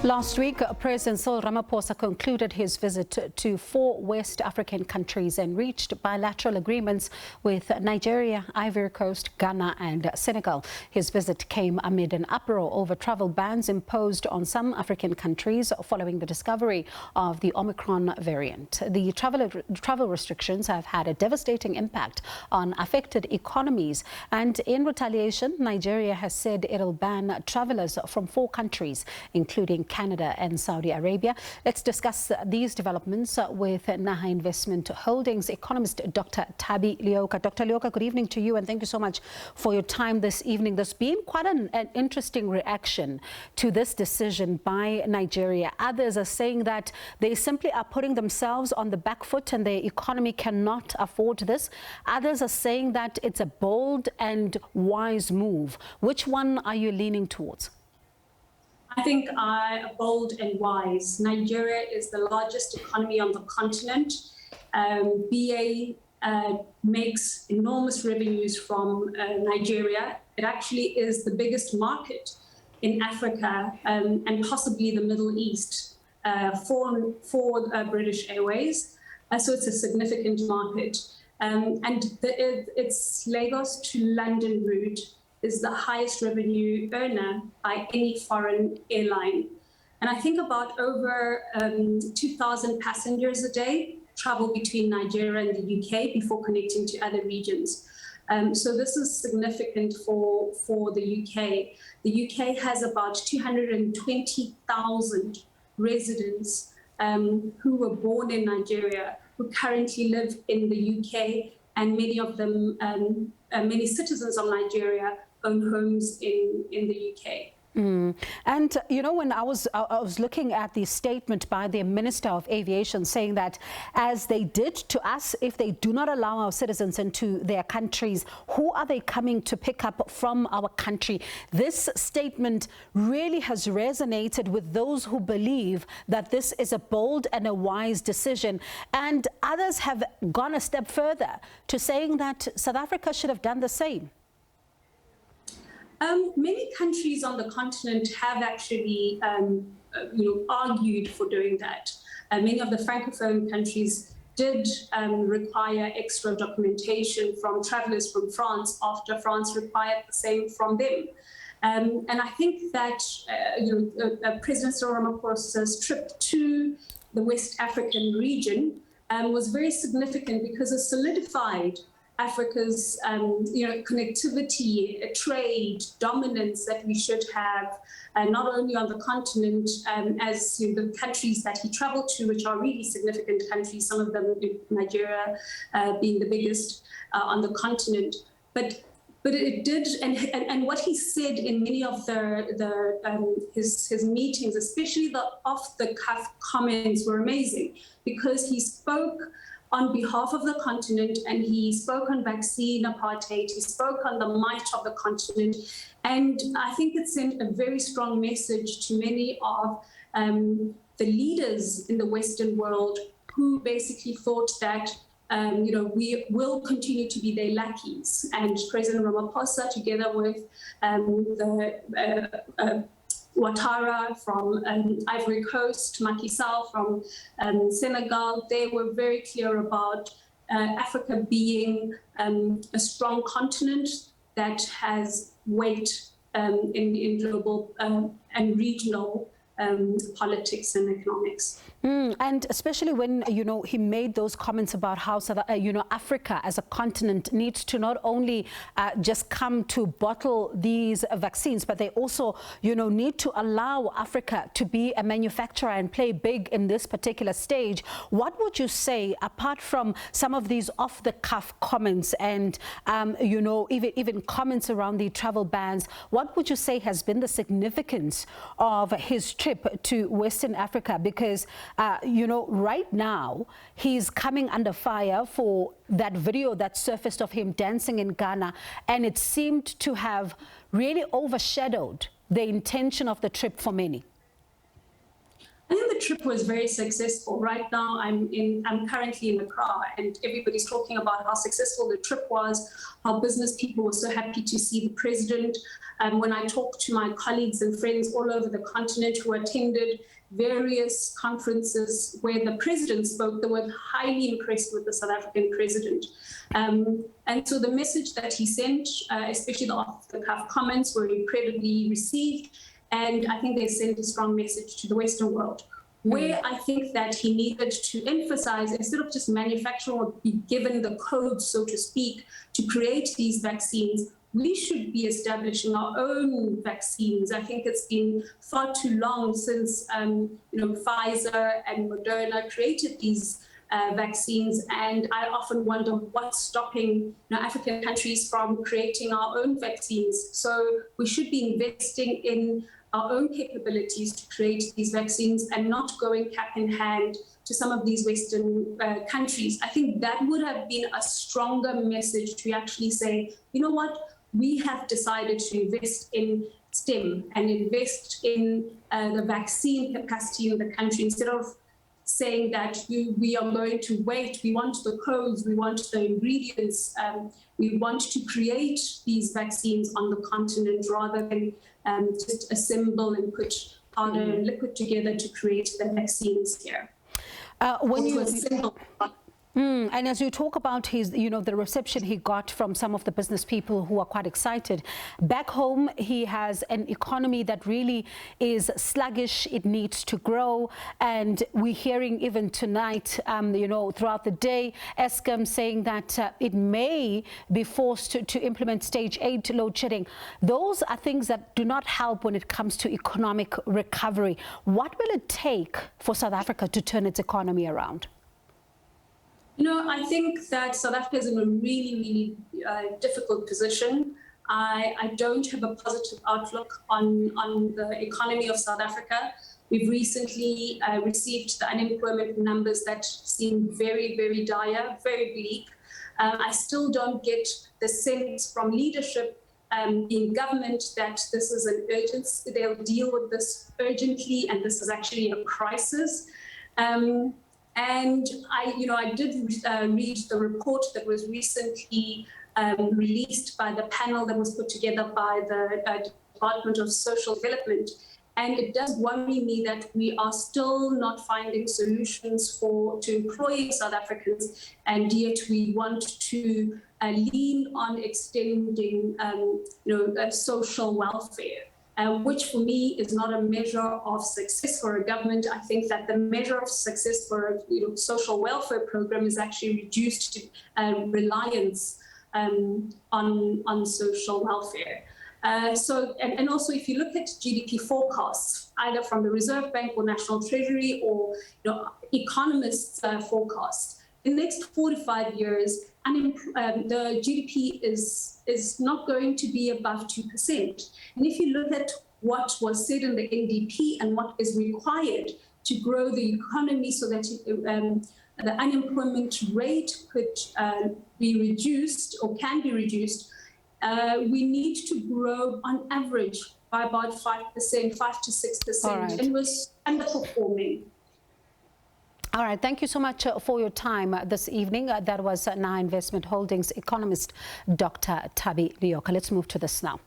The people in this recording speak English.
Last week, President Cyril Ramaphosa concluded his visit to 4 West African countries and reached bilateral agreements with Nigeria, Ivory Coast, Ghana and Senegal. His visit came amid an uproar over travel bans imposed on some African countries following the discovery of the Omicron variant. The travel restrictions have had a devastating impact on affected economies, and in retaliation, Nigeria has said it'll ban travelers from 4 countries, including Canada and Saudi Arabia. Let's discuss these developments with Naha Investment Holdings Economist, Dr Thabi Leoka. Dr. Leoka, good evening to you, and thank you so much for your time this evening. There's been quite an interesting reaction to this decision by Nigeria. Others are saying that they simply are putting themselves on the back foot and their economy cannot afford this. Others are saying that it's a bold and wise move. Which one are you leaning towards? I think bold and wise. Nigeria is the largest economy on the continent. BA makes enormous revenues from Nigeria. It actually is the biggest market in Africa and possibly the Middle East for British Airways. So it's a significant market. Its Lagos to London route is the highest revenue earner by any foreign airline. And I think about over 2,000 passengers a day travel between Nigeria and the UK before connecting to other regions. So this is significant for the UK. The UK has about 220,000 residents who were born in Nigeria, who currently live in the UK, and many of them, many citizens of Nigeria own homes in the UK. And you know, when I was looking at the statement by the Minister of Aviation saying that as they did to us, if they do not allow our citizens into their countries, who are they coming to pick up from our country? This statement really has resonated with those who believe that this is a bold and a wise decision. And others have gone a step further to saying that South Africa should have done the same. Many countries on the continent have actually argued for doing that. Many of the Francophone countries did require extra documentation from travelers from France after France required the same from them. And I think that President Cyril Ramaphosa's trip to the West African region was very significant because it solidified Africa's connectivity, trade, dominance that we should have, not only on the continent as the countries that he traveled to, which are really significant countries, some of them, Nigeria being the biggest on the continent, but it did, and what he said in many of his meetings, especially the off-the-cuff comments, were amazing because he spoke on behalf of the continent, and he spoke on vaccine apartheid, he spoke on the might of the continent, and I think it sent a very strong message to many of the leaders in the Western world who basically thought that we will continue to be their lackeys. And President Ramaphosa, together with Ouattara from Ivory Coast, Macky Sall from Senegal, they were very clear about Africa being a strong continent that has weight in global and regional politics and economics. And especially when, he made those comments about how, Africa as a continent needs to not only just come to bottle these vaccines, but they also, need to allow Africa to be a manufacturer and play big in this particular stage. What would you say, apart from some of these off-the-cuff comments and, even comments around the travel bans, what would you say has been the significance of his trip to Western Africa? Because right now, he's coming under fire for that video that surfaced of him dancing in Ghana, and it seemed to have really overshadowed the intention of the trip for many. I think the trip was very successful. Right now, I'm currently in Accra, and everybody's talking about how successful the trip was, how business people were so happy to see the president. When I talk to my colleagues and friends all over the continent who attended various conferences where the president spoke, they were highly impressed with the South African president. And so the message that he sent, especially the off-the-cuff comments, were incredibly received. And I think they sent a strong message to the Western world. Where I think that he needed to emphasize, instead of just manufacturing or be given the code, so to speak, to create these vaccines, we should be establishing our own vaccines. I think it's been far too long since Pfizer and Moderna created these vaccines, and I often wonder what's stopping African countries from creating our own vaccines. So we should be investing in our own capabilities to create these vaccines and not going cap in hand to some of these Western countries. I think that would have been a stronger message to actually say, you know what, we have decided to invest in STEM and invest in the vaccine capacity in the country, instead of saying that we are going to wait, we want the codes, we want the ingredients, we want to create these vaccines on the continent rather than just assemble and put powder and liquid together to create the vaccines here. And as you talk about his, the reception he got from some of the business people who are quite excited, back home he has an economy that really is sluggish. It needs to grow, and we're hearing even tonight, throughout the day, Eskom saying that it may be forced to implement stage 8 load shedding. Those are things that do not help when it comes to economic recovery. What will it take for South Africa to turn its economy around? I think that South Africa is in a really, really difficult position. I don't have a positive outlook on the economy of South Africa. We've recently received the unemployment numbers that seem very, very dire, very bleak. I still don't get the sense from leadership in government that this is an urgency. They'll deal with this urgently, and this is actually a crisis. And I did read the report that was recently released by the panel that was put together by the Department of Social Development. And it does worry me that we are still not finding solutions to employ South Africans, and yet we want to lean on extending social welfare. Which for me is not a measure of success for a government. I think that the measure of success for a social welfare program is actually reduced to reliance on social welfare. And also, if you look at GDP forecasts, either from the Reserve Bank or National Treasury or economists' forecasts, in the next 4 to 5 years, the GDP is not going to be above 2%. And if you look at what was said in the NDP and what is required to grow the economy so that the unemployment rate could be reduced or can be reduced, we need to grow on average by about 5%, 5 to 6%, and we're underperforming. All right. Thank you so much for your time this evening. That was Naha Investment Holdings Economist, Dr. Thabi Leoka. Let's move to this now.